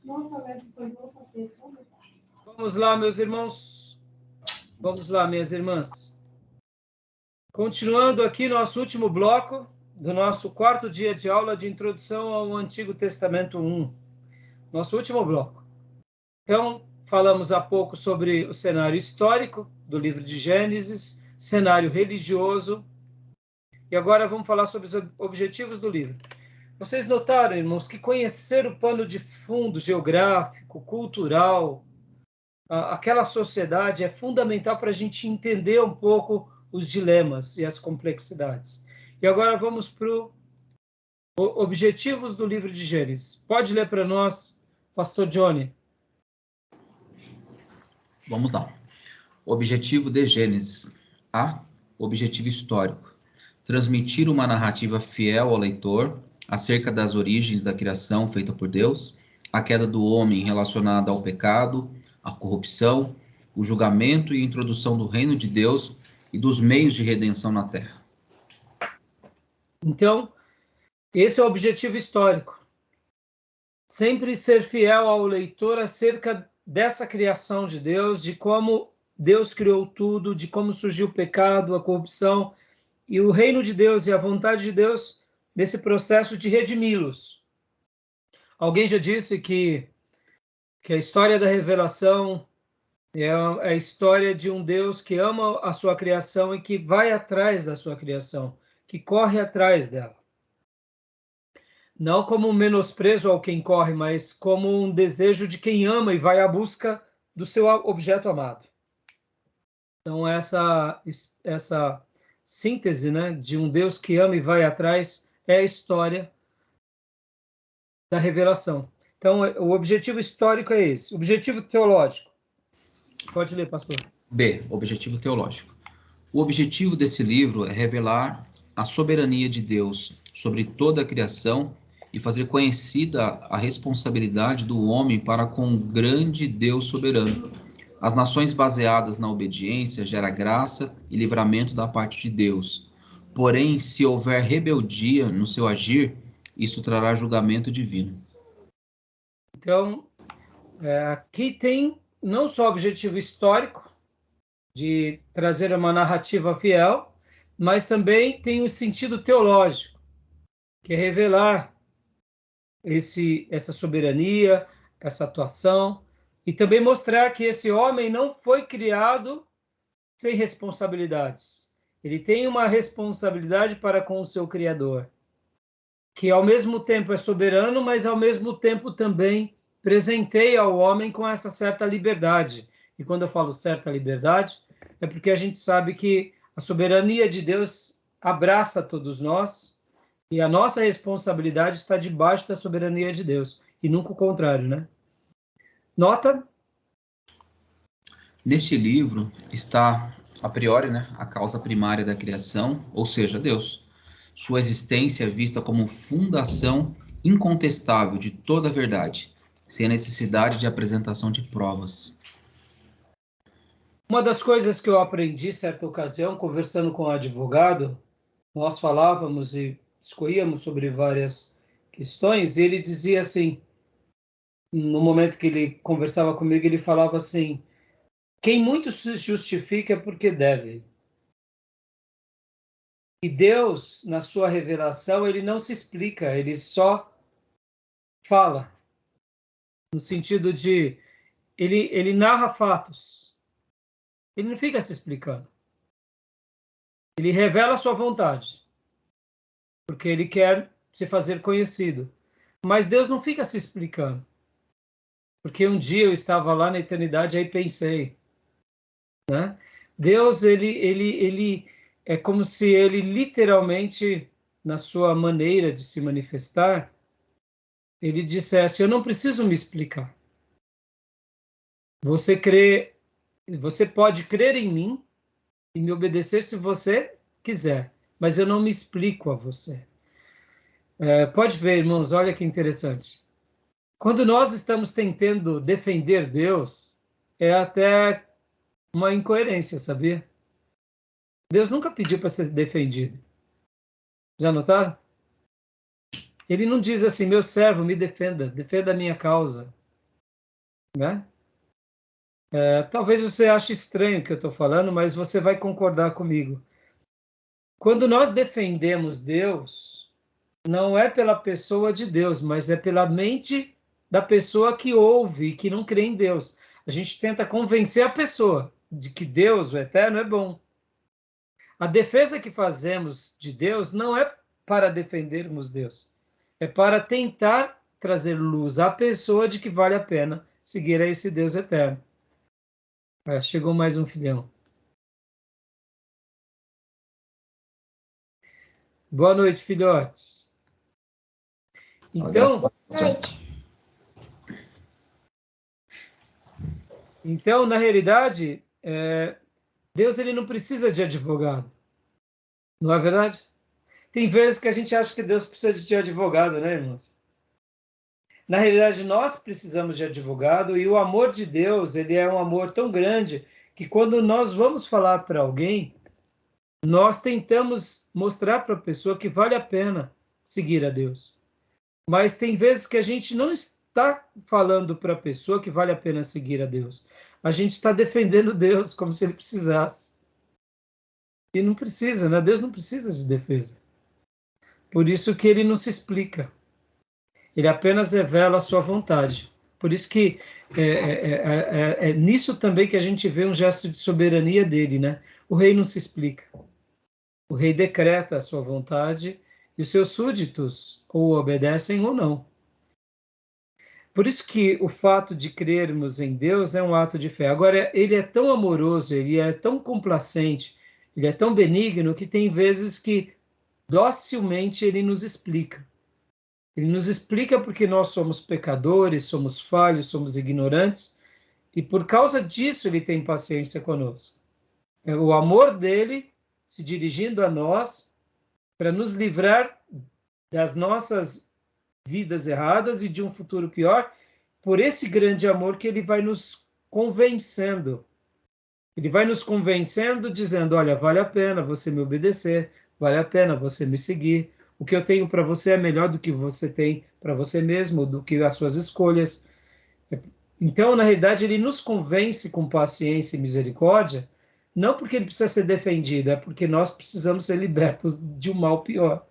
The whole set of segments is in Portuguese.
Vamos lá, meus irmãos. Vamos lá, minhas irmãs. Continuando aqui nosso último bloco do nosso quarto dia de aula de introdução ao Antigo Testamento 1. Nosso último bloco. Então, falamos há pouco sobre o cenário histórico do livro de Gênesis, cenário religioso, e agora vamos falar sobre os objetivos do livro. Vocês notaram, irmãos, que conhecer o pano de fundo geográfico, cultural, aquela sociedade é fundamental para a gente entender um pouco os dilemas e as complexidades. E agora vamos para os objetivos do livro de Gênesis. Pode ler para nós, Pastor Johnny? Vamos lá. Objetivo de Gênesis. A. Objetivo histórico. Transmitir uma narrativa fiel ao leitor acerca das origens da criação feita por Deus, a queda do homem relacionada ao pecado, a corrupção, o julgamento e a introdução do reino de Deus e dos meios de redenção na terra. Então, esse é o objetivo histórico. Sempre ser fiel ao leitor acerca dessa criação de Deus, de como Deus criou tudo, de como surgiu o pecado, a corrupção e o reino de Deus e a vontade de Deus nesse processo de redimi-los. Alguém já disse que a história da revelação é a história de um Deus que ama a sua criação e que vai atrás da sua criação, que corre atrás dela. Não como um menosprezo ao quem corre, mas como um desejo de quem ama e vai à busca do seu objeto amado. Então, essa síntese, né, de um Deus que ama e vai atrás é a história da revelação. Então, o objetivo histórico é esse. Objetivo teológico. Pode ler, pastor. B. Objetivo teológico. O objetivo desse livro é revelar a soberania de Deus sobre toda a criação e fazer conhecida a responsabilidade do homem para com o grande Deus soberano. As nações baseadas na obediência geram graça e livramento da parte de Deus. Porém, se houver rebeldia no seu agir, isso trará julgamento divino. Então, aqui tem não só o objetivo histórico, de trazer uma narrativa fiel, mas também tem o sentido teológico, que é revelar essa soberania, essa atuação, e também mostrar que esse homem não foi criado sem responsabilidades. Ele tem uma responsabilidade para com o seu Criador, que ao mesmo tempo é soberano, mas ao mesmo tempo também presenteia ao homem com essa certa liberdade. E quando eu falo certa liberdade, é porque a gente sabe que a soberania de Deus abraça todos nós, e a nossa responsabilidade está debaixo da soberania de Deus, e nunca o contrário, né? Nota? Neste livro está, a priori, né, a causa primária da criação, ou seja, Deus. Sua existência é vista como fundação incontestável de toda a verdade, sem a necessidade de apresentação de provas. Uma das coisas que eu aprendi certa ocasião, conversando com um advogado, nós falávamos e discorríamos sobre várias questões, e ele dizia assim, no momento que ele conversava comigo, ele falava assim, quem muito se justifica é porque deve. E Deus, na sua revelação, ele não se explica, ele só fala. No sentido de, ele narra fatos. Ele não fica se explicando. Ele revela a sua vontade. Porque ele quer se fazer conhecido. Mas Deus não fica se explicando. Porque um dia eu estava lá na eternidade, aí pensei, né? Deus, ele é como se ele literalmente, na sua maneira de se manifestar, ele dissesse, eu não preciso me explicar. Você pode crer em mim e me obedecer se você quiser, mas eu não me explico a você. Pode ver, irmãos, olha que interessante. Quando nós estamos tentando defender Deus, é até uma incoerência, sabia? Deus nunca pediu para ser defendido. Já notaram? Ele não diz assim, meu servo, me defenda, defenda a minha causa. né? Talvez você ache estranho o que eu estou falando, mas você vai concordar comigo. Quando nós defendemos Deus, não é pela pessoa de Deus, mas é pela mente da pessoa que ouve e que não crê em Deus. A gente tenta convencer a pessoa de que Deus, o eterno, é bom. A defesa que fazemos de Deus não é para defendermos Deus, é para tentar trazer luz à pessoa de que vale a pena seguir a esse Deus eterno. Chegou mais um filhão. Boa noite, filhotes. Então, na realidade, Deus ele não precisa de advogado. Não é verdade? Tem vezes que a gente acha que Deus precisa de advogado, né, irmãos? Na realidade, nós precisamos de advogado e o amor de Deus, ele é um amor tão grande que quando nós vamos falar para alguém, nós tentamos mostrar para a pessoa que vale a pena seguir a Deus. Mas tem vezes que a gente não está falando para a pessoa que vale a pena seguir a Deus. A gente está defendendo Deus como se ele precisasse. E não precisa, né? Deus não precisa de defesa. Por isso que ele não se explica. Ele apenas revela a sua vontade. Por isso que é nisso também que a gente vê um gesto de soberania dele, né? O rei não se explica. O rei decreta a sua vontade e os seus súditos ou obedecem ou não. Por isso que o fato de crermos em Deus é um ato de fé. Agora, ele é tão amoroso, ele é tão complacente, ele é tão benigno que tem vezes que docilmente ele nos explica. Ele nos explica porque nós somos pecadores, somos falhos, somos ignorantes, e por causa disso ele tem paciência conosco. É o amor dele se dirigindo a nós para nos livrar das nossas vidas erradas e de um futuro pior, por esse grande amor que ele vai nos convencendo. Ele vai nos convencendo dizendo, olha, vale a pena você me obedecer, vale a pena você me seguir. O que eu tenho para você é melhor do que você tem para você mesmo, do que as suas escolhas. Então, na realidade, ele nos convence com paciência e misericórdia, não porque ele precisa ser defendido, é porque nós precisamos ser libertos de um mal pior.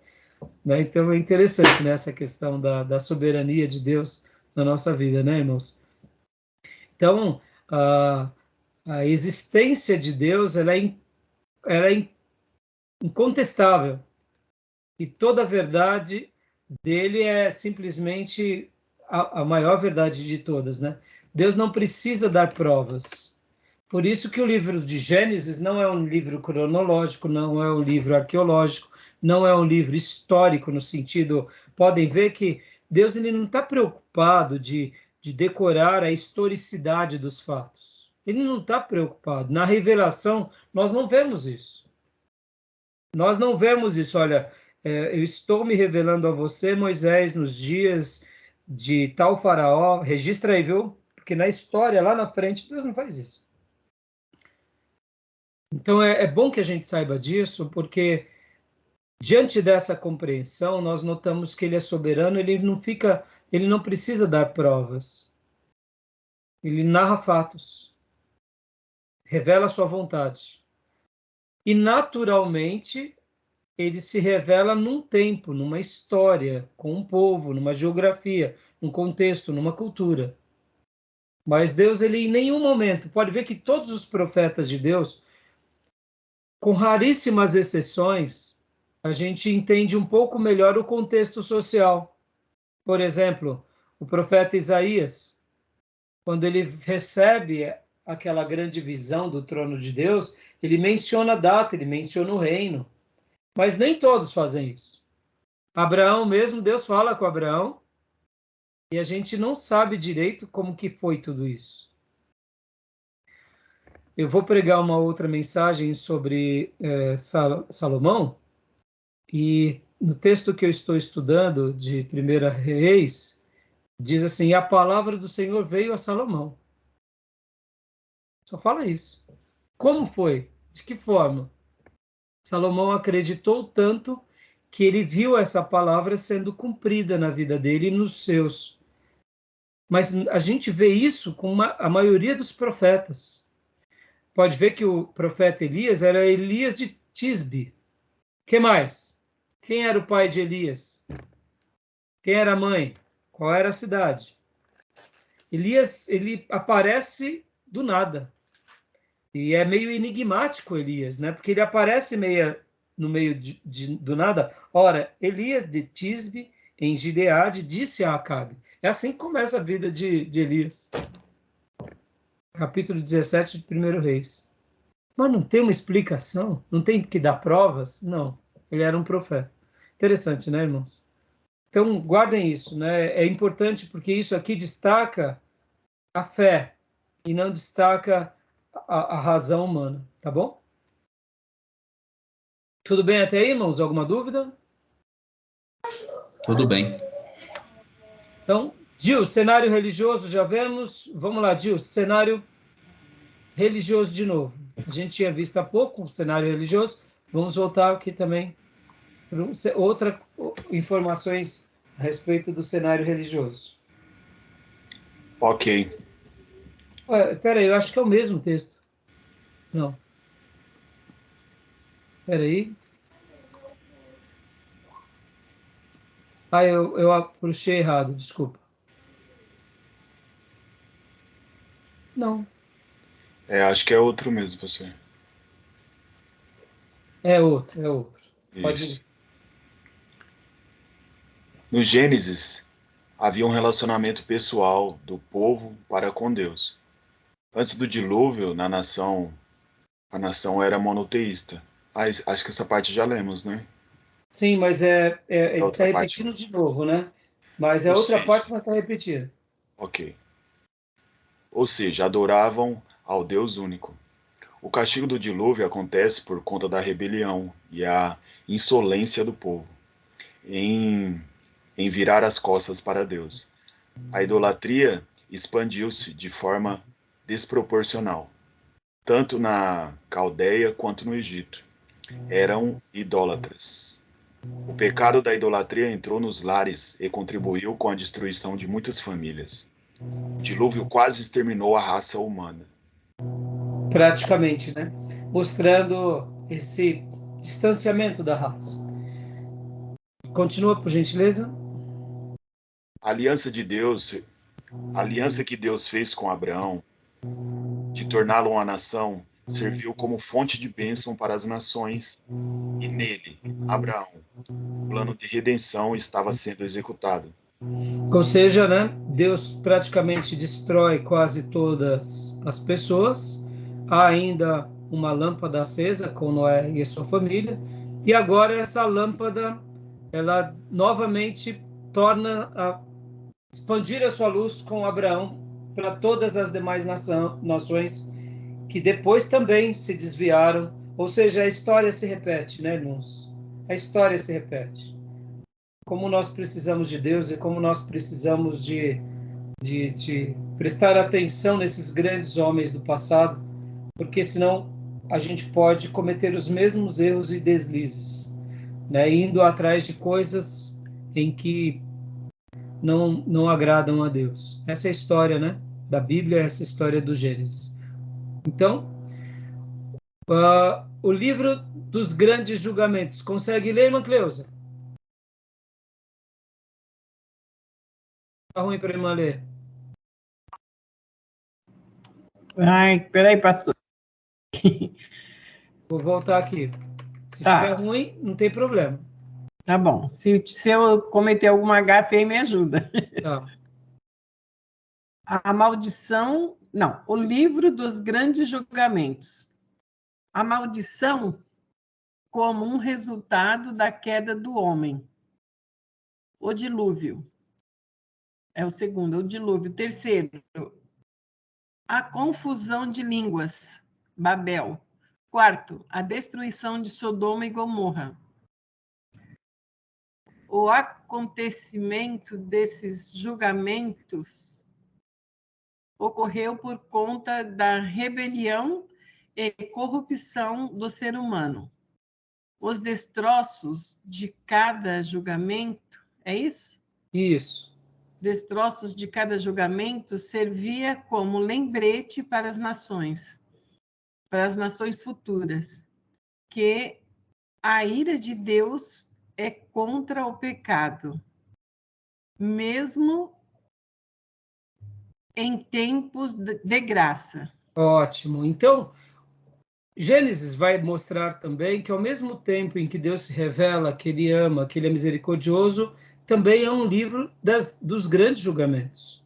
Né? Então, é interessante, né, essa questão da soberania de Deus na nossa vida, né, irmãos? Então, a existência de Deus ela é incontestável. E toda a verdade dele é simplesmente a maior verdade de todas, né? Deus não precisa dar provas. Por isso que o livro de Gênesis não é um livro cronológico, não é um livro arqueológico, não é um livro histórico no sentido... Podem ver que Deus ele não está preocupado de decorar a historicidade dos fatos. Ele não está preocupado. Na revelação, nós não vemos isso. Nós não vemos isso. Olha, eu estou me revelando a você, Moisés, nos dias de tal faraó. Registra aí, viu? Porque na história, lá na frente, Deus não faz isso. Então, é bom que a gente saiba disso, porque diante dessa compreensão, nós notamos que ele é soberano, ele não precisa dar provas. Ele narra fatos, revela a sua vontade. E, naturalmente, ele se revela num tempo, numa história, com um povo, numa geografia, num contexto, numa cultura. Mas Deus, ele em nenhum momento, pode ver que todos os profetas de Deus, com raríssimas exceções, a gente entende um pouco melhor o contexto social. Por exemplo, o profeta Isaías, quando ele recebe aquela grande visão do trono de Deus, ele menciona a data, ele menciona o reino. Mas nem todos fazem isso. Abraão mesmo, Deus fala com Abraão, e a gente não sabe direito como que foi tudo isso. Eu vou pregar uma outra mensagem sobre Salomão, e no texto que eu estou estudando, de 1 Reis, diz assim, a palavra do Senhor veio a Salomão. Só fala isso. Como foi? De que forma? Salomão acreditou tanto que ele viu essa palavra sendo cumprida na vida dele e nos seus. Mas a gente vê isso com a maioria dos profetas. Pode ver que o profeta Elias era Elias de Tisbe. Que mais? Quem era o pai de Elias? Quem era a mãe? Qual era a cidade? Elias, ele aparece do nada. E é meio enigmático Elias, né? Porque ele aparece no meio do nada. Ora, Elias de Tisbe, em Gileade, disse a Acabe. É assim que começa a vida de Elias. Capítulo 17 de 1 Reis. Mas não tem uma explicação? Não tem que dar provas? Não. Ele era um profeta. Interessante, né, irmãos? Então, guardem isso, né? É importante porque isso aqui destaca a fé e não destaca a razão humana, tá bom? Tudo bem até aí, irmãos? Alguma dúvida? Tudo bem. Então, Gil, cenário religioso, já vemos. Vamos lá, Gil, cenário religioso de novo. A gente tinha visto há pouco o cenário religioso. Vamos voltar aqui também para outras informações a respeito do cenário religioso. Ok. Espera aí, eu acho que é o mesmo texto. Não. Espera aí. Eu puxei errado, desculpa. Não. Acho que é outro mesmo, professor. É outro. Pode Isso. ir. No Gênesis, havia um relacionamento pessoal do povo para com Deus. Antes do dilúvio, a nação era monoteísta. Acho que essa parte já lemos, né? Sim, mas ele está outra repetindo parte. de novo, né? Mas é Ou outra seja, parte, mas está repetindo. ok. Ou seja, adoravam ao Deus único. O castigo do dilúvio acontece por conta da rebelião e a insolência do povo em virar as costas para Deus. A idolatria expandiu-se de forma desproporcional, tanto na Caldeia quanto no Egito. Eram idólatras. O pecado da idolatria entrou nos lares e contribuiu com a destruição de muitas famílias. O dilúvio quase exterminou a raça humana. Praticamente, né? Mostrando esse distanciamento da raça. Continua, por gentileza. A aliança que Deus fez com Abraão, de torná-lo uma nação, serviu como fonte de bênção para as nações, e nele, Abraão, o plano de redenção estava sendo executado. Ou seja, né? Deus praticamente destrói quase todas as pessoas. Há ainda uma lâmpada acesa com Noé e a sua família. E agora essa lâmpada, ela novamente torna a expandir a sua luz com Abraão para todas as demais nações que depois também se desviaram. Ou seja, a história se repete, né, irmãos? A história se repete. Como nós precisamos de Deus e como nós precisamos de prestar atenção nesses grandes homens do passado, porque senão a gente pode cometer os mesmos erros e deslizes, né? Indo atrás de coisas em que não agradam a Deus. Essa é a história, né, da Bíblia, essa é a história do Gênesis. Então, o livro dos grandes julgamentos. Consegue ler, irmã Cleusa? Tá ruim para a irmã ler. Ai, peraí, pastor. Vou voltar aqui. Se tiver ruim, não tem problema. Tá bom. Se eu cometer alguma gafe aí, me ajuda. Tá. A maldição... Não, o livro dos grandes julgamentos. A maldição como um resultado da queda do homem. O dilúvio. É o segundo, o dilúvio. Terceiro, a confusão de línguas. Babel. Quarto, a destruição de Sodoma e Gomorra. O acontecimento desses julgamentos ocorreu por conta da rebelião e corrupção do ser humano. Os destroços de cada julgamento, é isso? Isso. destroços de cada julgamento servia como lembrete para as nações futuras, que a ira de Deus é contra o pecado, mesmo em tempos de graça. Ótimo. Então, Gênesis vai mostrar também que, ao mesmo tempo em que Deus se revela que Ele ama, que Ele é misericordioso, também é um livro dos grandes julgamentos.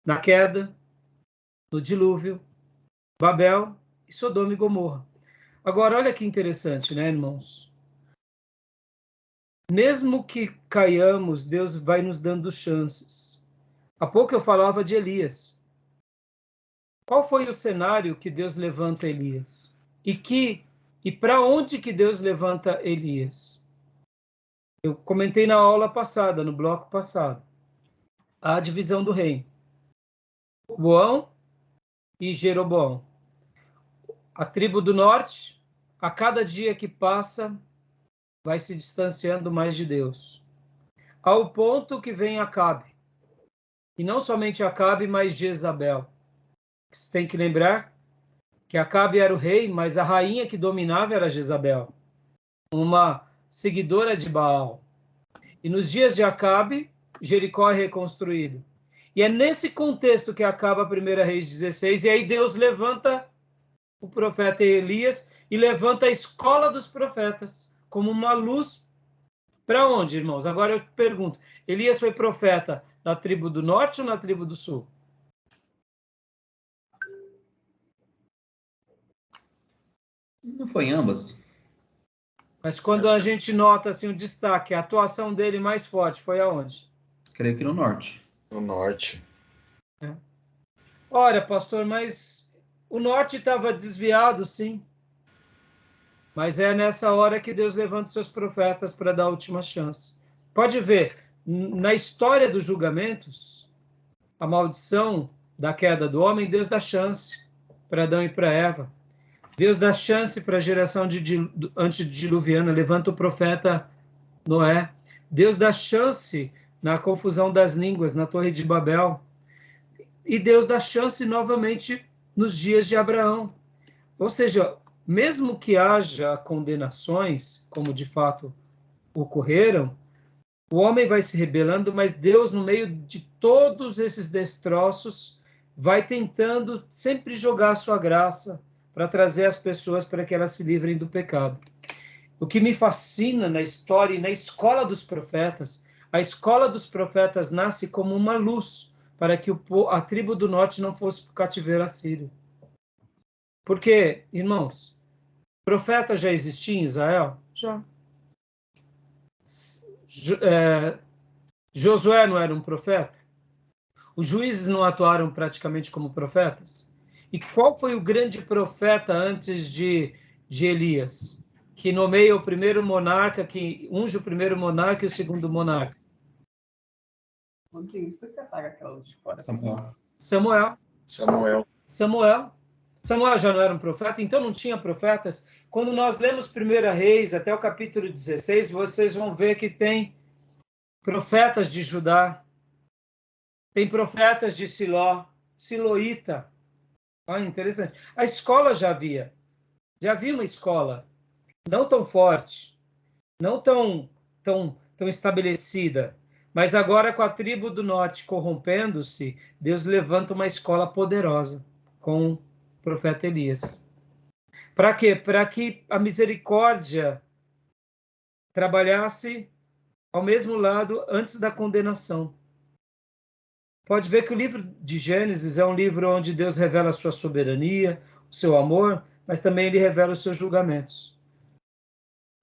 Na queda, no dilúvio, Babel e Sodoma e Gomorra. Agora, olha que interessante, né, irmãos? Mesmo que caiamos, Deus vai nos dando chances. Há pouco eu falava de Elias. Qual foi o cenário que Deus levanta Elias? E para onde que Deus levanta Elias? Eu comentei na aula passada, no bloco passado, a divisão do reino. Roboão e Jeroboão. A tribo do norte, a cada dia que passa, vai se distanciando mais de Deus. Ao ponto que vem Acabe. E não somente Acabe, mas Jezabel. Você tem que lembrar que Acabe era o rei, mas a rainha que dominava era Jezabel, uma seguidora de Baal. E nos dias de Acabe, Jericó é reconstruído. E é nesse contexto que acaba a 1 Reis 16, e aí Deus levanta o profeta Elias e levanta a escola dos profetas como uma luz. Para onde, irmãos? Agora eu te pergunto, Elias foi profeta na tribo do norte ou na tribo do sul? Não foi em ambas? Mas quando a gente nota assim, um destaque, a atuação dele mais forte foi aonde? Creio que no norte. No norte. Olha, pastor, mas o norte estava desviado, sim. Mas é nessa hora que Deus levanta os seus profetas para dar a última chance. Pode ver, na história dos julgamentos, a maldição da queda do homem, Deus dá chance para Adão e para Eva. Deus dá chance para a geração antediluviana, levanta o profeta Noé. Deus dá chance na confusão das línguas, na Torre de Babel. E Deus dá chance novamente nos dias de Abraão. Ou seja, mesmo que haja condenações, como de fato ocorreram, o homem vai se rebelando, mas Deus, no meio de todos esses destroços, vai tentando sempre jogar a sua graça para trazer as pessoas para que elas se livrem do pecado. O que me fascina na história e na escola dos profetas, a escola dos profetas nasce como uma luz para que a tribo do norte não fosse para o cativeiro assírio. Porque, irmãos, profeta já existia em Israel? Já. Josué não era um profeta? Os juízes não atuaram praticamente como profetas? E qual foi o grande profeta antes de Elias? Que nomeia o primeiro monarca, que unge o primeiro monarca e o segundo monarca? Você apaga aquela luz de fora. Samuel já não era um profeta, então não tinha profetas. Quando nós lemos 1 Reis até o capítulo 16, vocês vão ver que tem profetas de Judá, tem profetas de Siló, Siloíta. Interessante. A escola já havia uma escola, não tão forte, não tão estabelecida, mas agora com a tribo do norte corrompendo-se, Deus levanta uma escola poderosa com o profeta Elias. Para quê? Para que a misericórdia trabalhasse ao mesmo lado antes da condenação. Pode ver que o livro de Gênesis é um livro onde Deus revela a sua soberania, o seu amor, mas também ele revela os seus julgamentos.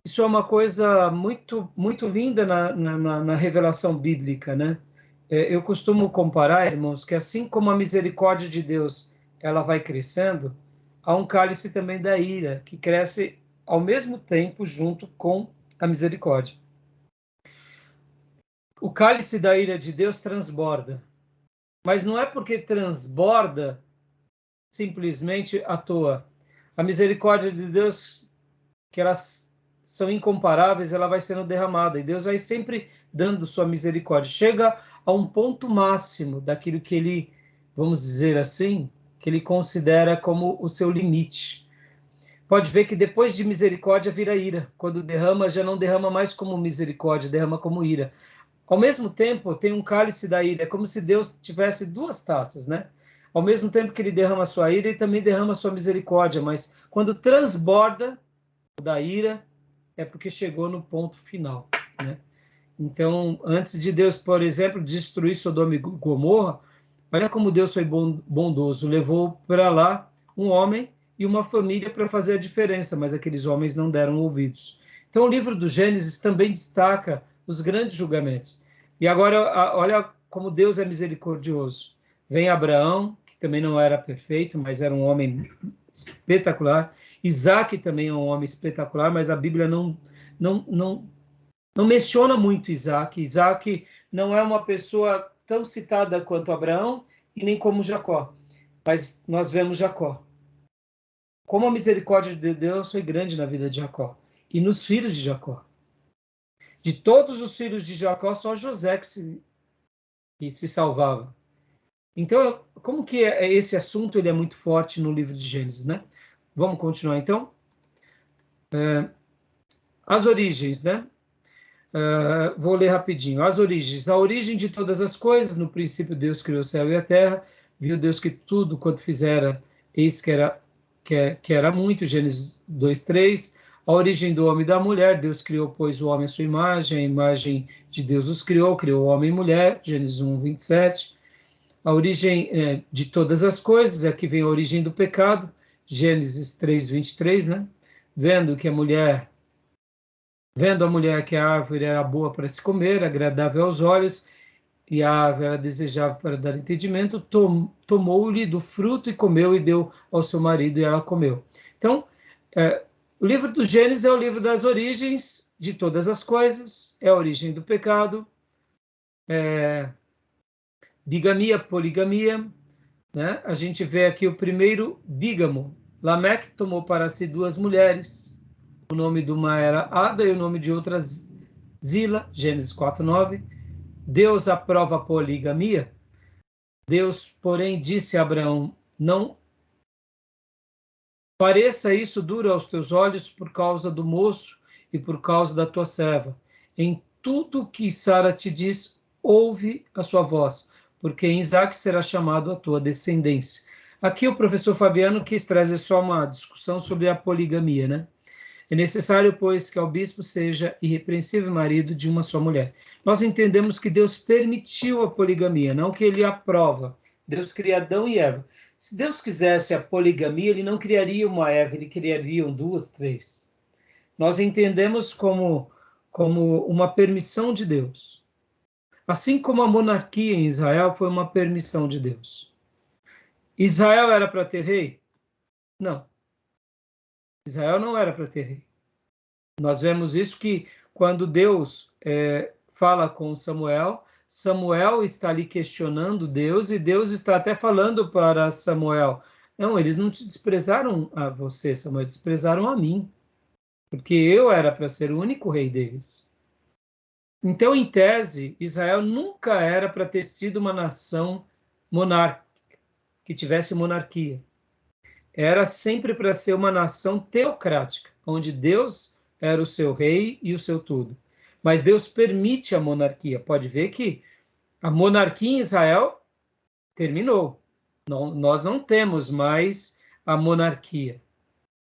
Isso é uma coisa muito, muito linda na revelação bíblica, né? Eu costumo comparar, irmãos, que assim como a misericórdia de Deus ela vai crescendo, há um cálice também da ira, que cresce ao mesmo tempo junto com a misericórdia. O cálice da ira de Deus transborda, mas não é porque transborda simplesmente à toa. A misericórdia de Deus, que elas são incomparáveis, ela vai sendo derramada, e Deus vai sempre dando sua misericórdia. Chega a um ponto máximo daquilo que ele, vamos dizer assim, que ele considera como o seu limite. Pode ver que depois de misericórdia vira ira. Quando derrama, já não derrama mais como misericórdia, derrama como ira. Ao mesmo tempo, tem um cálice da ira. É como se Deus tivesse duas taças, né? Ao mesmo tempo que ele derrama a sua ira, ele também derrama a sua misericórdia. Mas quando transborda da ira, é porque chegou no ponto final, né? Então, antes de Deus, por exemplo, destruir Sodoma e Gomorra, olha como Deus foi bondoso. Levou para lá um homem e uma família para fazer a diferença, mas aqueles homens não deram ouvidos. Então, o livro do Gênesis também destaca os grandes julgamentos. E agora, olha como Deus é misericordioso. Vem Abraão, que também não era perfeito, mas era um homem espetacular. Isaac também é um homem espetacular, mas a Bíblia não menciona muito Isaac. Isaac não é uma pessoa tão citada quanto Abraão e nem como Jacó. Mas nós vemos Jacó. Como a misericórdia de Deus foi grande na vida de Jacó e nos filhos de Jacó. De todos os filhos de Jacó, só José que se salvava. Então, como que esse assunto ele é muito forte no livro de Gênesis, né? Vamos continuar, então? As origens, né? Vou ler rapidinho. As origens. A origem de todas as coisas. No princípio, Deus criou o céu e a terra. Viu Deus que tudo quanto fizera, eis que era muito. Gênesis 2:3. A origem do homem e da mulher. Deus criou, pois, o homem à sua imagem. A imagem de Deus os criou homem e mulher. Gênesis 1:27. A origem de todas as coisas. Aqui vem a origem do pecado. Gênesis 3:23, né? Vendo a mulher que a árvore era boa para se comer, agradável aos olhos, e a árvore era desejável para dar entendimento, tomou-lhe do fruto e comeu e deu ao seu marido e ela comeu. Então, o livro do Gênesis é o livro das origens de todas as coisas, é a origem do pecado, bigamia, poligamia, né? A gente vê aqui o primeiro bígamo. Lameque tomou para si 2 mulheres. O nome de uma era Ada e o nome de outra Zila, Gênesis 4:9. Deus aprova a poligamia. Deus, porém, disse a Abraão: não pareça isso duro aos teus olhos por causa do moço e por causa da tua serva. Em tudo que Sara te diz, ouve a sua voz, porque em Isaque será chamado a tua descendência. Aqui o professor Fabiano quis trazer só uma discussão sobre a poligamia, né? É necessário, pois, que ao bispo seja irrepreensível marido de uma só mulher. Nós entendemos que Deus permitiu a poligamia, não que ele aprova. Deus cria Adão e Eva. Se Deus quisesse a poligamia, ele não criaria uma Eva, ele criaria 2, 3. Nós entendemos como uma permissão de Deus. Assim como a monarquia em Israel foi uma permissão de Deus. Israel era para ter rei? Não. Israel não era para ter rei. Nós vemos isso que quando Deus fala com Samuel, Samuel está ali questionando Deus e Deus está até falando para Samuel: não, eles não te desprezaram a você, Samuel, desprezaram a mim, porque eu era para ser o único rei deles. Então, em tese, Israel nunca era para ter sido uma nação monárquica, que tivesse monarquia. Era sempre para ser uma nação teocrática, onde Deus era o seu rei e o seu tudo. Mas Deus permite a monarquia. Pode ver que a monarquia em Israel terminou. Nós não temos mais a monarquia.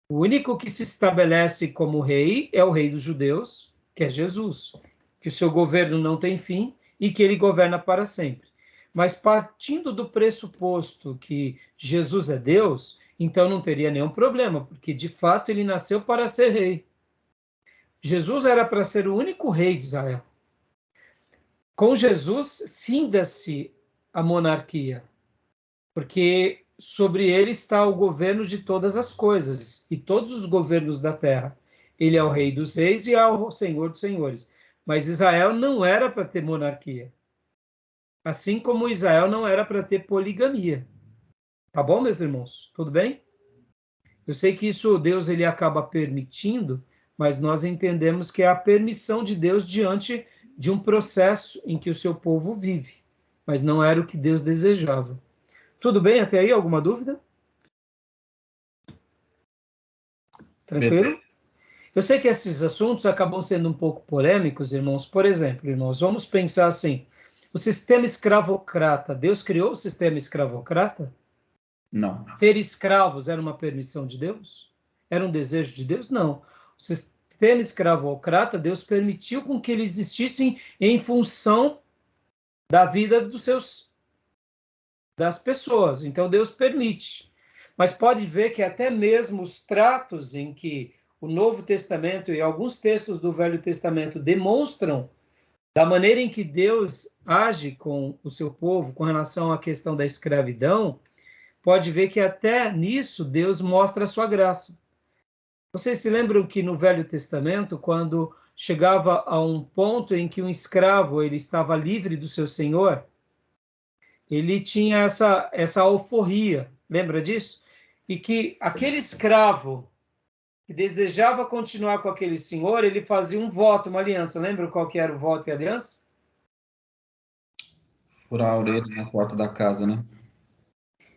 O único que se estabelece como rei é o rei dos judeus, que é Jesus, que o seu governo não tem fim e que ele governa para sempre. Mas partindo do pressuposto que Jesus é Deus, então não teria nenhum problema, porque de fato ele nasceu para ser rei. Jesus era para ser o único rei de Israel. Com Jesus, finda-se a monarquia, porque sobre ele está o governo de todas as coisas e todos os governos da terra. Ele é o rei dos reis e é o senhor dos senhores. Mas Israel não era para ter monarquia. Assim como Israel não era para ter poligamia. Tá bom, meus irmãos? Tudo bem? Eu sei que isso Deus ele acaba permitindo, mas nós entendemos que é a permissão de Deus diante de um processo em que o seu povo vive, mas não era o que Deus desejava. Tudo bem até aí? Alguma dúvida? Tranquilo? Eu sei que esses assuntos acabam sendo um pouco polêmicos, irmãos. Por exemplo, irmãos, vamos pensar assim, o sistema escravocrata, Deus criou o sistema escravocrata? Não. Ter escravos era uma permissão de Deus? Era um desejo de Deus? Não. O sistema escravocrata, Deus permitiu com que eles existissem em função da vida das pessoas. Então, Deus permite. Mas pode ver que até mesmo os tratos em que o Novo Testamento e alguns textos do Velho Testamento demonstram da maneira em que Deus age com o seu povo com relação à questão da escravidão, pode ver que até nisso Deus mostra a sua graça. Vocês se lembram que no Velho Testamento, quando chegava a um ponto em que um escravo ele estava livre do seu senhor, ele tinha essa alforria, lembra disso? E que aquele escravo que desejava continuar com aquele senhor, ele fazia um voto, uma aliança. Lembra qual que era o voto e a aliança? Furar a orelha na porta da casa, né?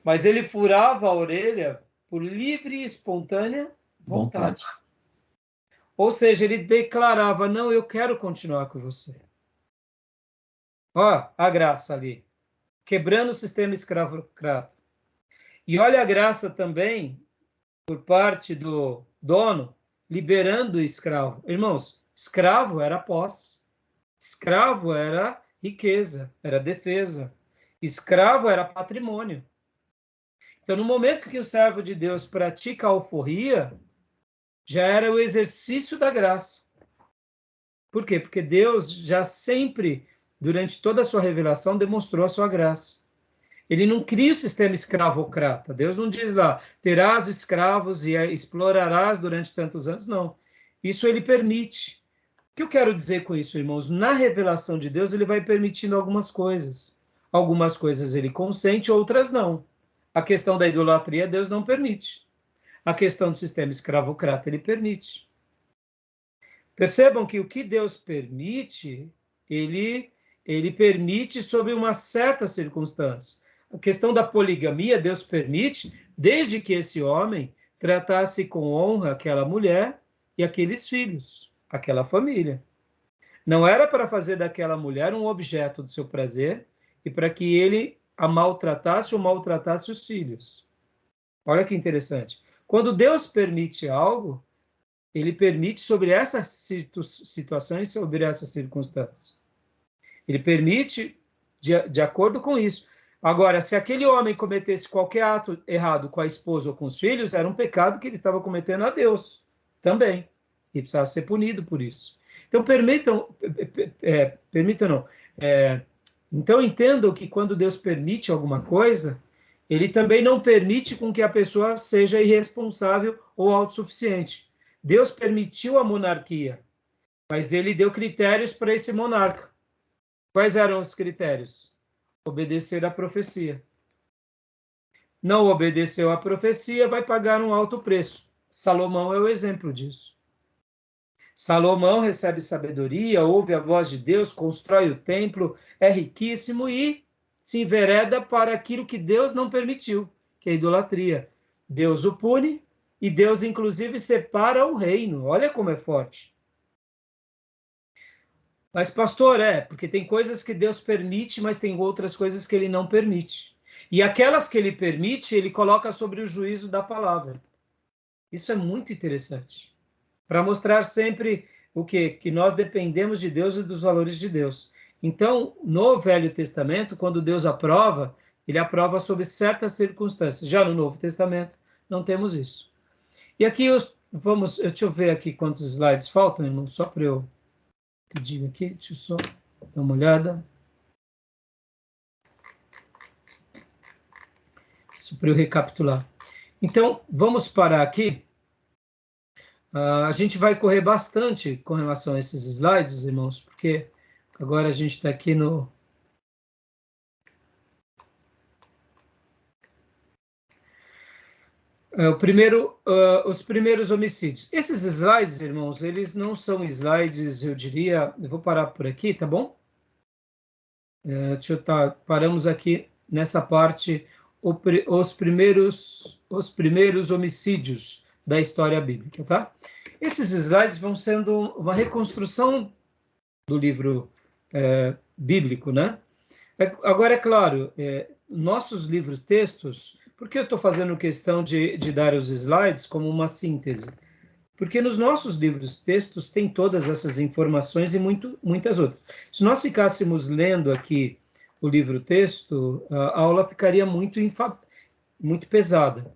Mas ele furava a orelha por livre e espontânea vontade. Ou seja, ele declarava, não, eu quero continuar com você. Ó, a graça ali. Quebrando o sistema escravocrata. E olha a graça também por parte do dono, liberando o escravo. Irmãos, escravo era posse. Escravo era riqueza, era defesa. Escravo era patrimônio. Então, no momento que o servo de Deus pratica a alforria, já era o exercício da graça. Por quê? Porque Deus já sempre, durante toda a sua revelação, demonstrou a sua graça. Ele não cria o sistema escravocrata. Deus não diz lá, terás escravos e explorarás durante tantos anos. Não. Isso ele permite. O que eu quero dizer com isso, irmãos? Na revelação de Deus, ele vai permitindo algumas coisas. Algumas coisas ele consente, outras não. A questão da idolatria, Deus não permite. A questão do sistema escravocrata, ele permite. Percebam que o que Deus permite, ele permite sob uma certa circunstância. A questão da poligamia, Deus permite, desde que esse homem tratasse com honra aquela mulher e aqueles filhos, aquela família. Não era para fazer daquela mulher um objeto do seu prazer e para que ele a maltratasse ou maltratasse os filhos. Olha que interessante. Quando Deus permite algo, ele permite sobre essas situações, sobre essas circunstâncias. Ele permite de acordo com isso. Agora, se aquele homem cometesse qualquer ato errado com a esposa ou com os filhos, era um pecado que ele estava cometendo a Deus também. E precisava ser punido por isso. Então, então entendam que quando Deus permite alguma coisa, ele também não permite com que a pessoa seja irresponsável ou autossuficiente. Deus permitiu a monarquia, mas ele deu critérios para esse monarca. Quais eram os critérios? Obedecer à profecia. Não obedeceu à profecia, vai pagar um alto preço. Salomão é o exemplo disso. Salomão recebe sabedoria, ouve a voz de Deus, constrói o templo, é riquíssimo e se envereda para aquilo que Deus não permitiu, que é a idolatria. Deus o pune e Deus, inclusive, separa o reino. Olha como é forte. Mas, pastor, porque tem coisas que Deus permite, mas tem outras coisas que ele não permite. E aquelas que ele permite, ele coloca sobre o juízo da palavra. Isso é muito interessante. Para mostrar sempre o quê? Que nós dependemos de Deus e dos valores de Deus. Então, no Velho Testamento, quando Deus aprova, ele aprova sob certas circunstâncias. Já no Novo Testamento, não temos isso. E aqui, deixa eu ver aqui quantos slides faltam, irmão, só para eu pedir aqui, deixa eu só dar uma olhada. Isso para eu recapitular. Então, vamos parar aqui. A gente vai correr bastante com relação a esses slides, irmãos, porque agora a gente está aqui no... Os primeiros homicídios. Esses slides, irmãos, eles não são slides, eu diria... Eu vou parar por aqui, tá bom? Paramos aqui nessa parte, os primeiros homicídios da história bíblica, tá? Esses slides vão sendo uma reconstrução do livro bíblico, né? Agora, é claro, nossos livros textos... Por que eu estou fazendo questão de dar os slides como uma síntese? Porque nos nossos livros textos tem todas essas informações e muitas outras. Se nós ficássemos lendo aqui o livro texto, a aula ficaria muito pesada.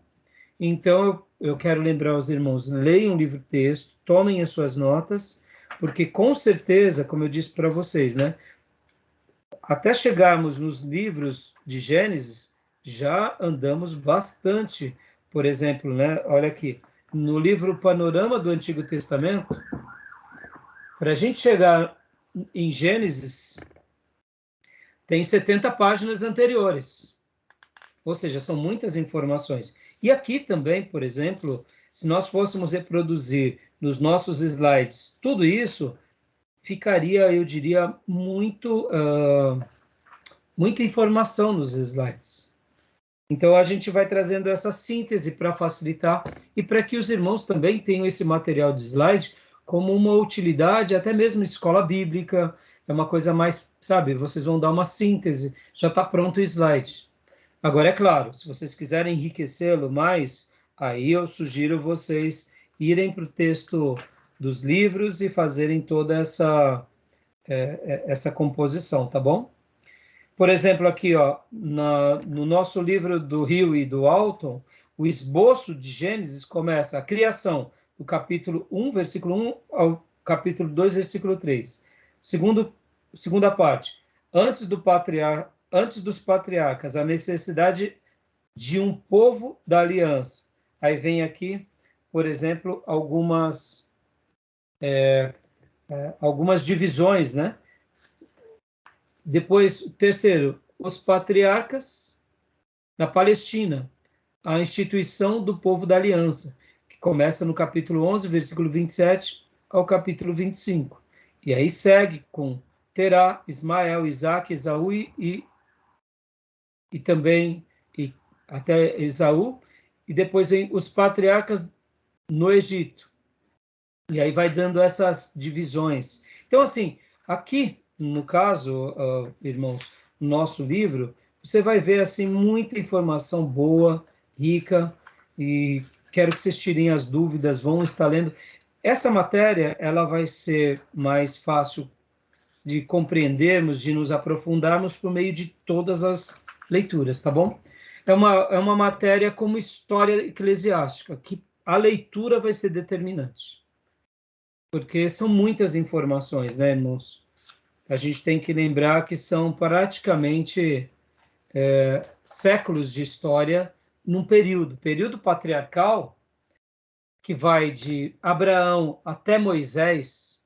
Então, eu quero lembrar aos irmãos, leiam o livro texto, tomem as suas notas, porque com certeza, como eu disse para vocês, né, até chegarmos nos livros de Gênesis, já andamos bastante. Por exemplo, né, olha aqui, no livro Panorama do Antigo Testamento, para a gente chegar em Gênesis, tem 70 páginas anteriores. Ou seja, são muitas informações. E aqui também, por exemplo, se nós fôssemos reproduzir nos nossos slides tudo isso, ficaria, eu diria, muita informação nos slides. Então, a gente vai trazendo essa síntese para facilitar e para que os irmãos também tenham esse material de slide como uma utilidade, até mesmo em escola bíblica, é uma coisa mais, sabe, vocês vão dar uma síntese, já está pronto o slide. Agora, é claro, se vocês quiserem enriquecê-lo mais, aí eu sugiro vocês irem para o texto dos livros e fazerem toda essa composição, tá bom? Por exemplo, aqui, ó, no nosso livro do Hill e do Alton, o esboço de Gênesis começa a criação, do capítulo 1, versículo 1, ao capítulo 2, versículo 3. Segunda parte, antes dos patriarcas, a necessidade de um povo da aliança. Aí vem aqui, por exemplo, algumas divisões, né? Depois, terceiro, os patriarcas na Palestina, a instituição do povo da aliança, que começa no capítulo 11, versículo 27 ao capítulo 25. E aí segue com Terá, Ismael, Isaac, Esaú e também até Esaú, e depois vem os patriarcas no Egito. E aí vai dando essas divisões. Então, assim, aqui, no caso, irmãos, no nosso livro, você vai ver assim muita informação boa, rica, e quero que vocês tirem as dúvidas, vão estar lendo. Essa matéria, ela vai ser mais fácil de compreendermos, de nos aprofundarmos por meio de todas as leituras, tá bom? É uma matéria como história eclesiástica, que a leitura vai ser determinante. Porque são muitas informações, né, irmãos? A gente tem que lembrar que são praticamente séculos de história num período patriarcal, que vai de Abraão até Moisés,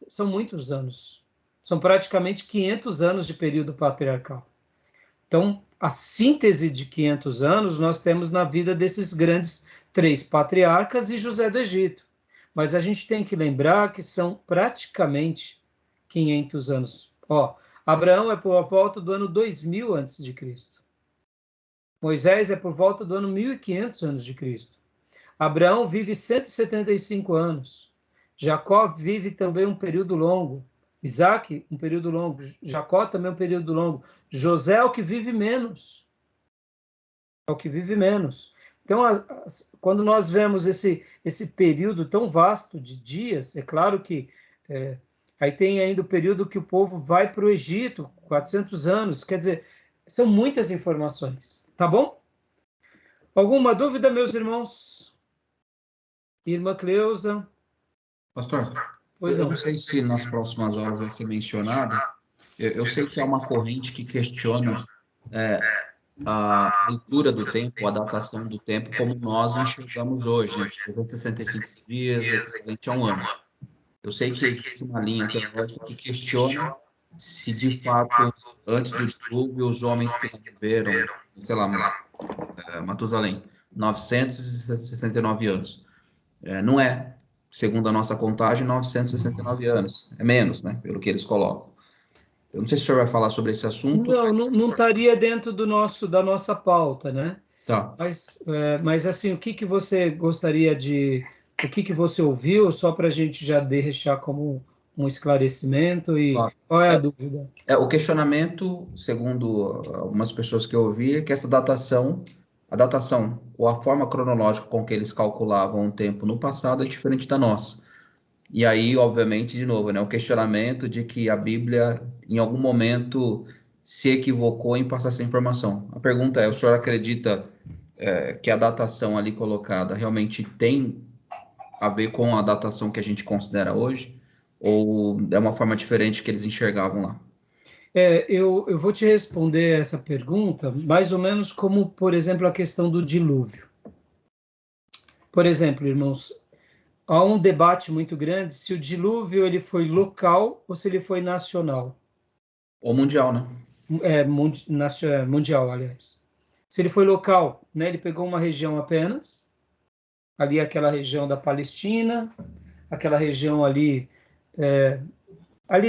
são muitos anos. São praticamente 500 anos de período patriarcal. Então, a síntese de 500 anos nós temos na vida desses grandes 3 patriarcas e José do Egito. Mas a gente tem que lembrar que são praticamente 500 anos. Ó, Abraão é por volta do ano 2000 a.C. Moisés é por volta do ano 1500 a.C. Abraão vive 175 anos. Jacó vive também um período longo. Isaac, um período longo. Jacó também um período longo. José é o que vive menos. Então, quando nós vemos esse período tão vasto de dias, é claro que aí tem ainda o período que o povo vai para o Egito, 400 anos, quer dizer, são muitas informações, tá bom? Alguma dúvida, meus irmãos? Irmã Cleusa? Pastor, Pois eu não sei se nas próximas aulas vai ser mencionado, eu sei que há uma corrente que questiona a leitura do tempo, a datação do tempo, como nós enxergamos hoje, 365 dias, equivalente a um ano. Eu sei que existe uma linha teológica que questiona se, de fato, antes do dilúvio, os homens que viveram, sei lá, Matusalém, 969 anos. Não é, segundo a nossa contagem, 969 anos. É menos, né? Pelo que eles colocam. Eu não sei se o senhor vai falar sobre esse assunto. Não estaria dentro da nossa pauta, né? Tá. Mas assim, o que você gostaria de... O que você ouviu, só para a gente já deixar como um esclarecimento e Claro. qual é a dúvida? O questionamento, segundo algumas pessoas que eu ouvi, é que essa datação, a datação ou a forma cronológica com que eles calculavam o tempo no passado é diferente da nossa. E aí, obviamente, de novo, né, o questionamento de que a Bíblia, em algum momento, se equivocou em passar essa informação. A pergunta é, o senhor acredita que a datação ali colocada realmente tem a ver com a datação que a gente considera hoje? Ou é uma forma diferente que eles enxergavam lá? Eu vou te responder essa pergunta mais ou menos como, por exemplo, a questão do dilúvio. Por exemplo, irmãos, há um debate muito grande se o dilúvio ele foi local ou se ele foi nacional. Ou mundial, né? Mundial, aliás. Se ele foi local, né, ele pegou uma região apenas, ali aquela região da Palestina, aquela região ali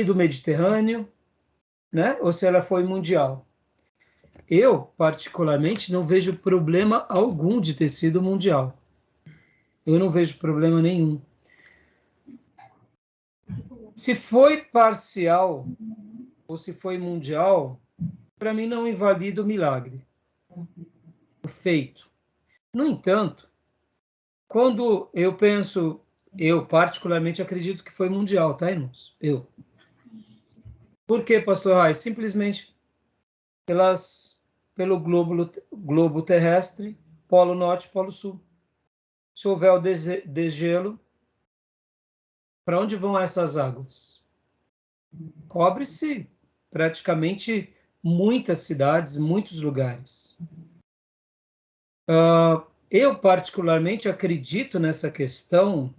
do Mediterrâneo, né? Ou se ela foi mundial. Eu, particularmente, não vejo problema algum de ter sido mundial. Eu não vejo problema nenhum. Se foi parcial ou se foi mundial, para mim não invalida o milagre, o feito. No entanto, quando eu penso, eu particularmente acredito que foi mundial, tá, irmãos? Por quê, pastor Reis? Simplesmente pelo globo terrestre, polo norte, polo sul. Se houver o degelo, para onde vão essas águas? Cobre-se praticamente muitas cidades, muitos lugares. Eu, particularmente, acredito nessa questão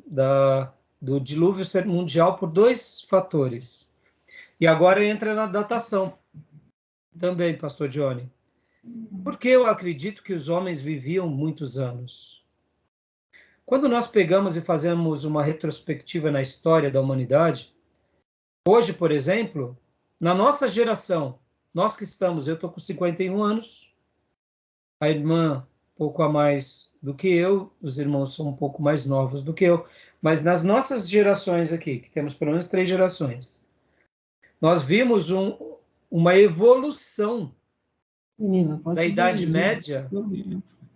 do dilúvio ser mundial por dois fatores. E agora entra na datação também, pastor Johnny. Porque eu acredito que os homens viviam muitos anos. Quando nós pegamos e fazemos uma retrospectiva na história da humanidade, hoje, por exemplo, na nossa geração, nós que estamos, eu estou com 51 anos, a irmã pouco a mais do que eu, os irmãos são um pouco mais novos do que eu, mas nas nossas gerações aqui, que temos pelo menos 3 gerações, nós vimos uma evolução da Idade Média.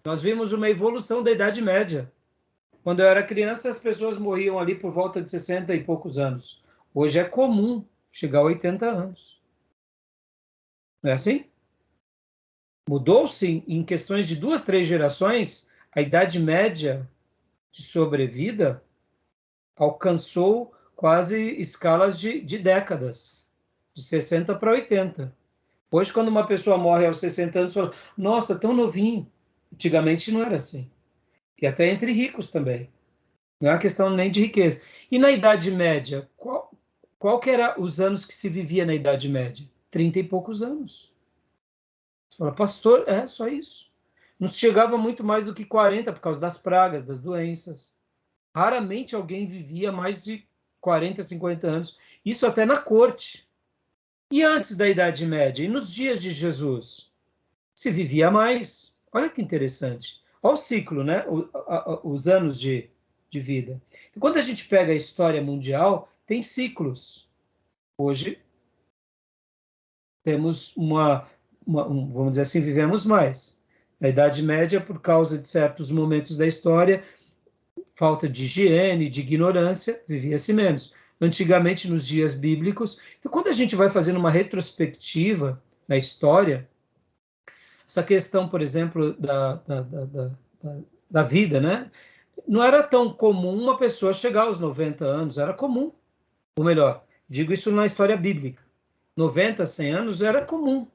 Nós vimos uma evolução da Idade Média. Quando eu era criança, as pessoas morriam ali por volta de 60 e poucos anos. Hoje é comum chegar a 80 anos. Não é assim? Mudou-se em questões de 2, 3 gerações, a Idade Média de sobrevida alcançou quase escalas de décadas, de 60 para 80. Hoje, quando uma pessoa morre aos 60 anos, fala, nossa, tão novinho. Antigamente não era assim. E até entre ricos também. Não é uma questão nem de riqueza. E na Idade Média, qual que era os anos que se vivia na Idade Média? 30 e poucos anos. Você fala, pastor, só isso. Não chegava muito mais do que 40 por causa das pragas, das doenças. Raramente alguém vivia mais de 40, 50 anos. Isso até na corte. E antes da Idade Média, e nos dias de Jesus, se vivia mais. Olha que interessante. Olha o ciclo, né? Os anos de vida. E quando a gente pega a história mundial, tem ciclos. Hoje, temos vamos dizer assim, vivemos mais. Na Idade Média, por causa de certos momentos da história, falta de higiene, de ignorância, vivia-se menos. Antigamente, nos dias bíblicos. Então, quando a gente vai fazendo uma retrospectiva na história, essa questão, por exemplo, da vida, né? Não era tão comum uma pessoa chegar aos 90 anos, era comum. Ou melhor, digo isso na história bíblica. 90, 100 anos era comum.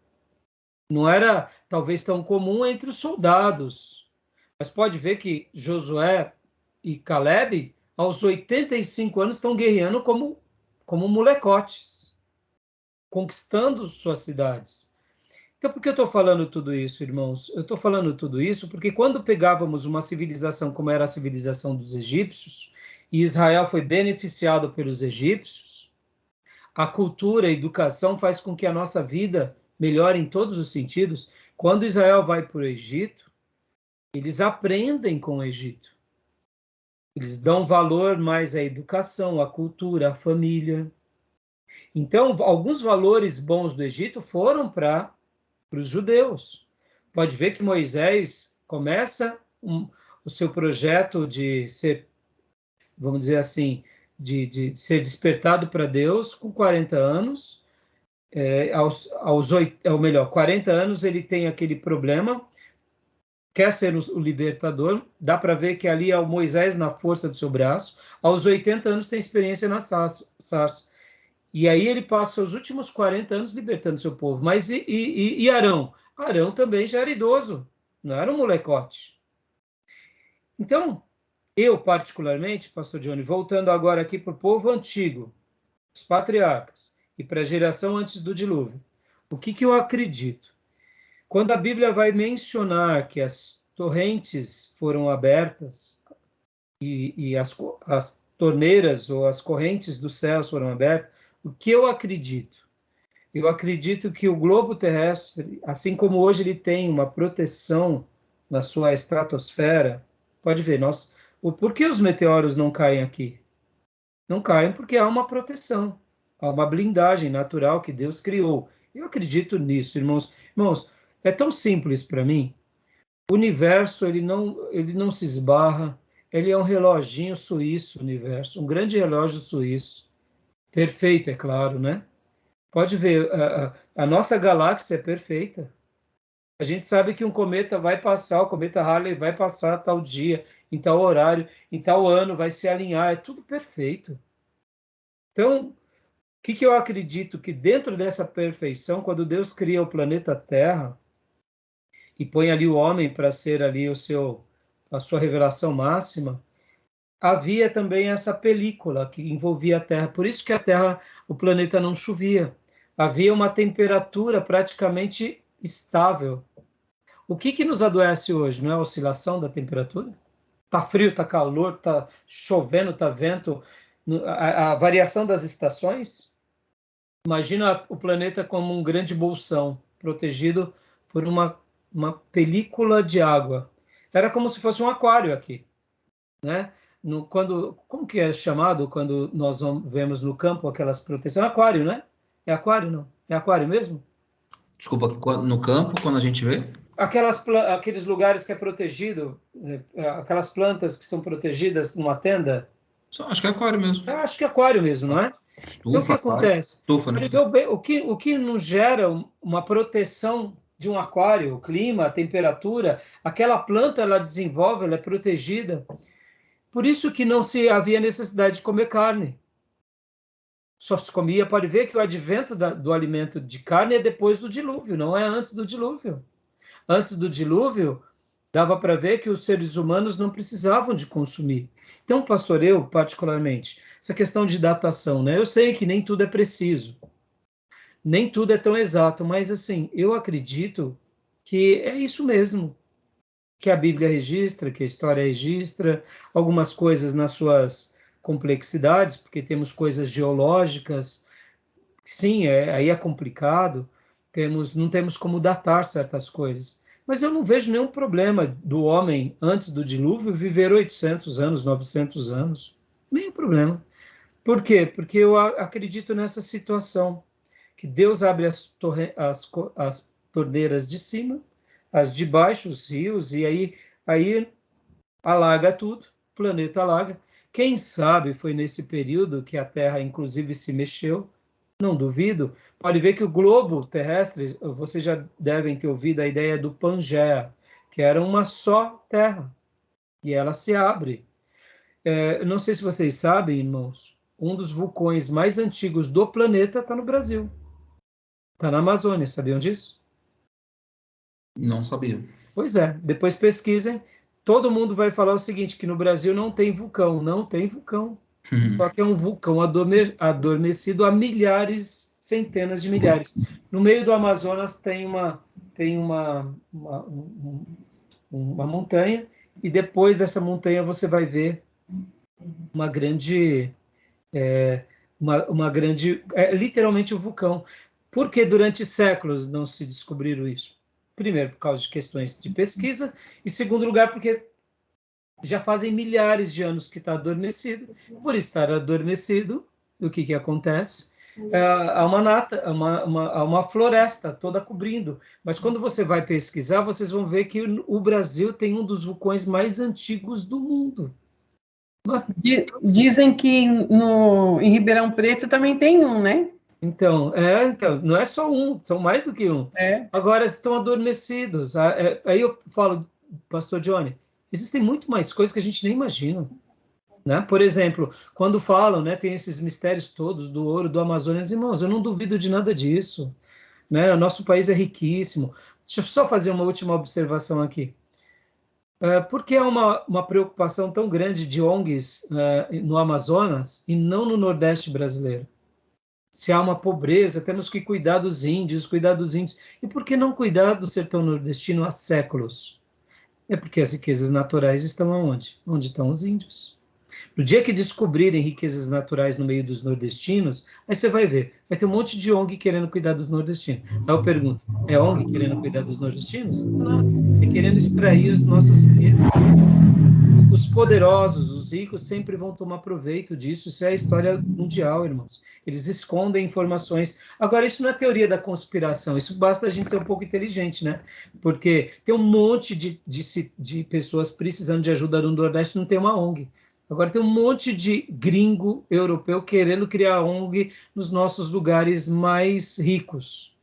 Não era, talvez, tão comum entre os soldados. Mas pode ver que Josué e Caleb, aos 85 anos, estão guerreando como molecotes, conquistando suas cidades. Então, por que eu estou falando tudo isso, irmãos? Eu estou falando tudo isso porque quando pegávamos uma civilização como era a civilização dos egípcios, e Israel foi beneficiado pelos egípcios, a cultura, a educação faz com que a nossa vida melhore em todos os sentidos. Quando Israel vai para o Egito, eles aprendem com o Egito. Eles dão valor mais à educação, à cultura, à família. Então, alguns valores bons do Egito foram para os judeus. Pode ver que Moisés começa o seu projeto de ser, vamos dizer assim, de ser despertado para Deus com 40 anos. Ou melhor, 40 anos ele tem aquele problema, quer ser o libertador, dá para ver que ali é o Moisés na força do seu braço. Aos 80 anos tem experiência na sarça. E aí ele passa os últimos 40 anos libertando seu povo. Mas e Arão? Arão também já era idoso, não era um molecote. Então, eu particularmente, pastor Johnny, voltando agora aqui para o povo antigo, os patriarcas, e para a geração antes do dilúvio, o que eu acredito? Quando a Bíblia vai mencionar que as torrentes foram abertas e as torneiras ou as correntes dos céus foram abertas, o que eu acredito? Eu acredito que o globo terrestre, assim como hoje ele tem uma proteção na sua estratosfera, pode ver, por que os meteoros não caem aqui? Não caem porque há uma proteção, há uma blindagem natural que Deus criou. Eu acredito nisso, irmãos. Irmãos, é tão simples para mim. O universo, ele não se esbarra, ele é um reloginho suíço, o universo, um grande relógio suíço. Perfeito, é claro, né? Pode ver, a nossa galáxia é perfeita. A gente sabe que um cometa vai passar, o cometa Halley vai passar tal dia, em tal horário, em tal ano, vai se alinhar, é tudo perfeito. Então, o que eu acredito? Que dentro dessa perfeição, quando Deus cria o planeta Terra e põe ali o homem para ser ali a sua revelação máxima, havia também essa película que envolvia a Terra. Por isso que a Terra, o planeta não chovia. Havia uma temperatura praticamente estável. O que nos adoece hoje? Não é a oscilação da temperatura? Está frio, está calor, está chovendo, está vento. A variação das estações? Imagina o planeta como um grande bolsão, protegido por uma película de água. Era como se fosse um aquário aqui, né? Como que é chamado quando nós vemos no campo aquelas proteções? Aquário, né? É aquário, não? É aquário mesmo? Desculpa, no campo, quando a gente vê? Aqueles lugares que é protegido, aquelas plantas que são protegidas numa tenda. Acho que é aquário mesmo. Eu acho que é aquário mesmo, não é? Estufa, então, o que acontece? Estufa, né? O que nos gera uma proteção de um aquário, o clima, a temperatura, aquela planta ela desenvolve, ela é protegida. Por isso que não se havia necessidade de comer carne. Só se comia, pode ver que o advento do alimento de carne é depois do dilúvio, não é antes do dilúvio. Antes do dilúvio, dava para ver que os seres humanos não precisavam de consumir. Então, pastor, eu, particularmente, essa questão de datação, né? Eu sei que nem tudo é preciso, nem tudo é tão exato, mas, assim, eu acredito que é isso mesmo, que a Bíblia registra, que a história registra, algumas coisas nas suas complexidades, porque temos coisas geológicas, sim, aí é complicado, não temos como datar certas coisas. Mas eu não vejo nenhum problema do homem, antes do dilúvio, viver 800 anos, 900 anos. Nenhum problema. Por quê? Porque eu acredito nessa situação, que Deus abre as torneiras de cima, as de baixo, os rios, e aí alaga tudo, o planeta alaga. Quem sabe foi nesse período que a Terra, inclusive, se mexeu, não duvido. Pode ver que o globo terrestre, vocês já devem ter ouvido a ideia do Pangeia, que era uma só Terra, e ela se abre. Não sei se vocês sabem, irmãos, um dos vulcões mais antigos do planeta está no Brasil. Está na Amazônia, sabiam disso? Não sabia. Pois é, depois pesquisem. Todo mundo vai falar o seguinte, que no Brasil não tem vulcão. Não tem vulcão. Só que é um vulcão adormecido há milhares, centenas de milhares. No meio do Amazonas tem uma montanha, e depois dessa montanha você vai ver uma grande, literalmente um vulcão. Por que durante séculos não se descobriram isso? Primeiro, por causa de questões de pesquisa, e segundo lugar, porque já fazem milhares de anos que está adormecido. Por estar adormecido, o que acontece? Há uma floresta toda cobrindo. Mas quando você vai pesquisar, vocês vão ver que o Brasil tem um dos vulcões mais antigos do mundo. Dizem que em Ribeirão Preto também tem um, né? Então, não é só um, são mais do que um. Agora estão adormecidos. Aí eu falo, pastor Johnny, existem muito mais coisas que a gente nem imagina. Né? Por exemplo, quando falam, né, tem esses mistérios todos do ouro, do Amazonas, irmãos, eu não duvido de nada disso. Né? O nosso país é riquíssimo. Deixa eu só fazer uma última observação aqui. Por que há uma preocupação tão grande de ONGs no Amazonas e não no Nordeste brasileiro? Se há uma pobreza, temos que cuidar dos índios, E por que não cuidar do sertão nordestino há séculos? É porque as riquezas naturais estão aonde? Onde estão os índios. No dia que descobrirem riquezas naturais no meio dos nordestinos, aí você vai ver, vai ter um monte de ONG querendo cuidar dos nordestinos. Aí eu pergunto, é ONG querendo cuidar dos nordestinos? Não, é querendo extrair as nossas riquezas. Os poderosos, os ricos, sempre vão tomar proveito disso. Isso é a história mundial, irmãos. Eles escondem informações. Agora, isso não é teoria da conspiração. Isso basta a gente ser um pouco inteligente, né? Porque tem um monte de pessoas precisando de ajuda no Nordeste, não tem uma ONG. Agora, tem um monte de gringo europeu querendo criar ONG nos nossos lugares mais ricos.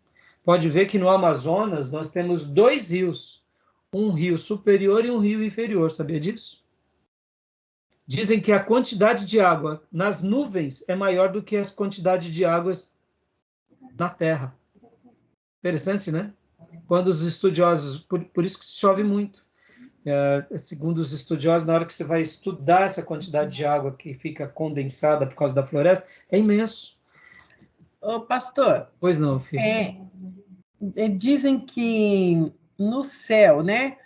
Pode ver que no Amazonas nós temos 2 rios. Um rio superior e um rio inferior. Sabia disso? Dizem que a quantidade de água nas nuvens é maior do que a quantidade de águas na Terra. Interessante, né? Quando os estudiosos... Por isso que chove muito. Segundo os estudiosos, na hora que você vai estudar essa quantidade de água que fica condensada por causa da floresta, é imenso. Ô, pastor. Pois não, filho. Dizem que no céu, né?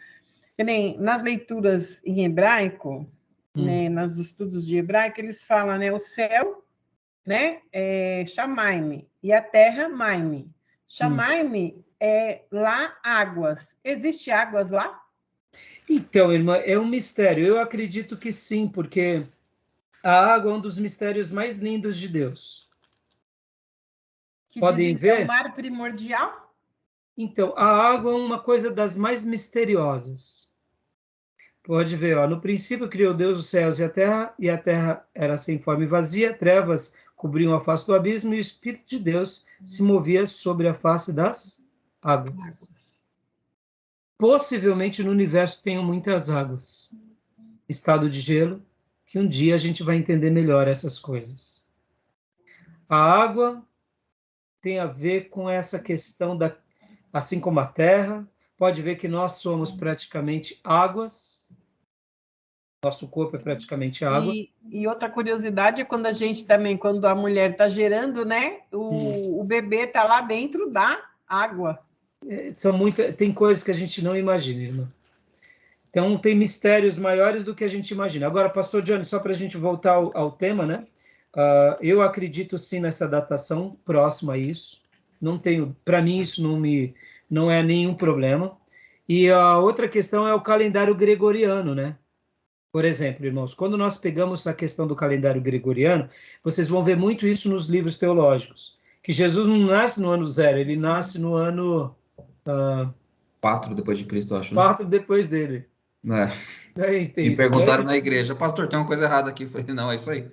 Que nem nas leituras em hebraico, né, nos estudos de hebraico, eles falam, né? O céu, né? É Shamaim, e a terra, Maim. Shamaim é lá águas. Existe águas lá? Então, irmã, é um mistério. Eu acredito que sim, porque a água é um dos mistérios mais lindos de Deus. Podem ver? Que é o mar primordial? Então, a água é uma coisa das mais misteriosas. Pode ver, ó, no princípio criou Deus os céus e a terra era sem forma e vazia, trevas cobriam a face do abismo, e o Espírito de Deus se movia sobre a face das águas. Possivelmente no universo tenham muitas águas. Estado de gelo, que um dia a gente vai entender melhor essas coisas. A água tem a ver com essa questão assim como a terra. Pode ver que nós somos praticamente águas. Nosso corpo é praticamente água. E outra curiosidade é quando a mulher está gerando, né? O bebê está lá dentro da água. Tem coisas que a gente não imagina, irmã. Então, tem mistérios maiores do que a gente imagina. Agora, pastor Johnny, só para a gente voltar ao tema, né? Eu acredito sim nessa datação próxima a isso. Para mim, isso não é nenhum problema. E a outra questão é o calendário gregoriano, né? Por exemplo, irmãos, quando nós pegamos a questão do calendário gregoriano, vocês vão ver muito isso nos livros teológicos. Que Jesus não nasce no ano 0, ele nasce no ano... 4 depois de Cristo, eu acho. Né? 4 depois dele. Me perguntaram na igreja, pastor, tem uma coisa errada aqui. Eu falei, não, é isso aí.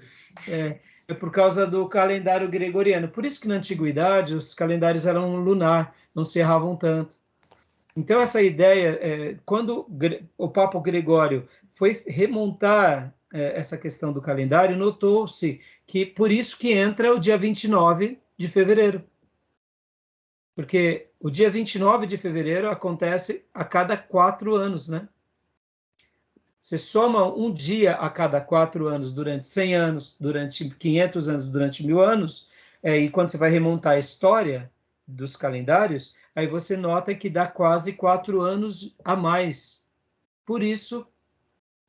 É por causa do calendário gregoriano. Por isso que na antiguidade os calendários eram lunar, não se erravam tanto. Então essa ideia, quando o Papa Gregório foi remontar essa questão do calendário, notou-se que por isso que entra o dia 29 de fevereiro. Porque o dia 29 de fevereiro acontece a cada 4 anos, né? Você soma um dia a cada 4 anos, durante 100 anos, durante 500 anos, durante 1000 anos, e quando você vai remontar a história dos calendários, aí você nota que dá quase 4 anos a mais. Por isso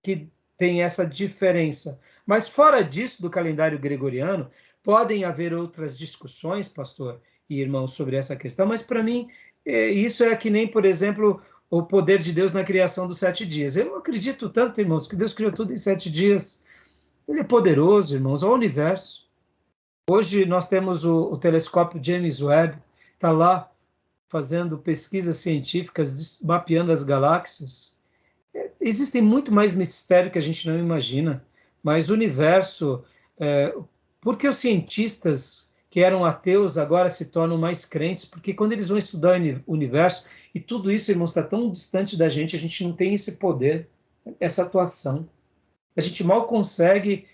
que tem essa diferença. Mas fora disso, do calendário gregoriano, podem haver outras discussões, pastor e irmãos, sobre essa questão, mas para mim, isso é que nem, por exemplo, o poder de Deus na criação dos 7 dias. Eu acredito tanto, irmãos, que Deus criou tudo em 7 dias. Ele é poderoso, irmãos, ao universo. Hoje nós temos o telescópio James Webb, está lá fazendo pesquisas científicas, mapeando as galáxias. Existem muito mais mistérios que a gente não imagina, mas o universo... por que os cientistas que eram ateus agora se tornam mais crentes? Porque quando eles vão estudar o universo, e tudo isso, irmãos, está tão distante da gente, a gente não tem esse poder, essa atuação. A gente mal consegue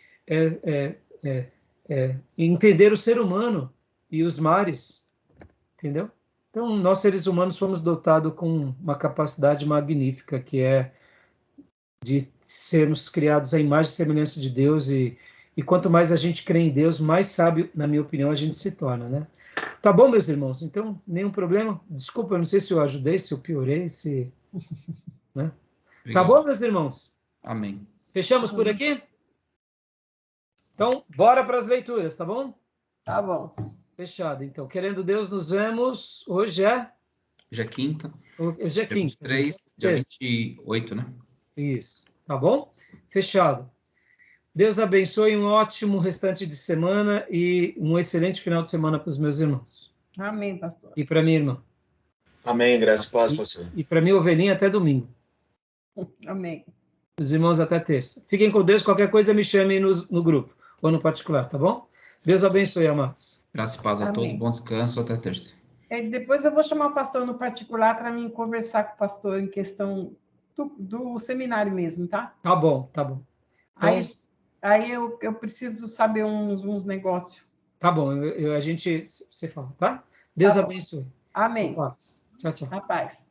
entender o ser humano e os mares, entendeu? Então, nós seres humanos fomos dotados com uma capacidade magnífica, que é de sermos criados à imagem e semelhança de Deus, e quanto mais a gente crê em Deus, mais sábio, na minha opinião, a gente se torna, né? Tá bom, meus irmãos? Então, nenhum problema? Desculpa, eu não sei se eu ajudei, se eu piorei, se... né? Tá bom, meus irmãos? Amém. Fechamos por aqui? Então, bora para as leituras, tá bom? Tá bom. Fechado. Então, querendo Deus, nos vemos. Hoje é? Hoje é quinta. Hoje é Dia quinta. 23, dia 28, né? Isso. Tá bom? Fechado. Deus abençoe, um ótimo restante de semana e um excelente final de semana para os meus irmãos. Amém, pastor. E para minha irmã. Amém, graça e paz, pastor. E para minha ovelhinha até domingo. Amém. Os irmãos até terça. Fiquem com Deus, qualquer coisa me chame no grupo ou no particular, tá bom? Deus abençoe, amados. Graça e paz a Amém. todos, bom descanso, até terça. Depois eu vou chamar o pastor no particular para mim conversar com o pastor em questão do seminário mesmo, tá? Tá bom, tá bom. Então, Aí eu preciso saber uns negócios. tá bom, a gente... Você fala, tá? Deus Tá bom. abençoe. Amém. Paz. Tchau, tchau. A paz.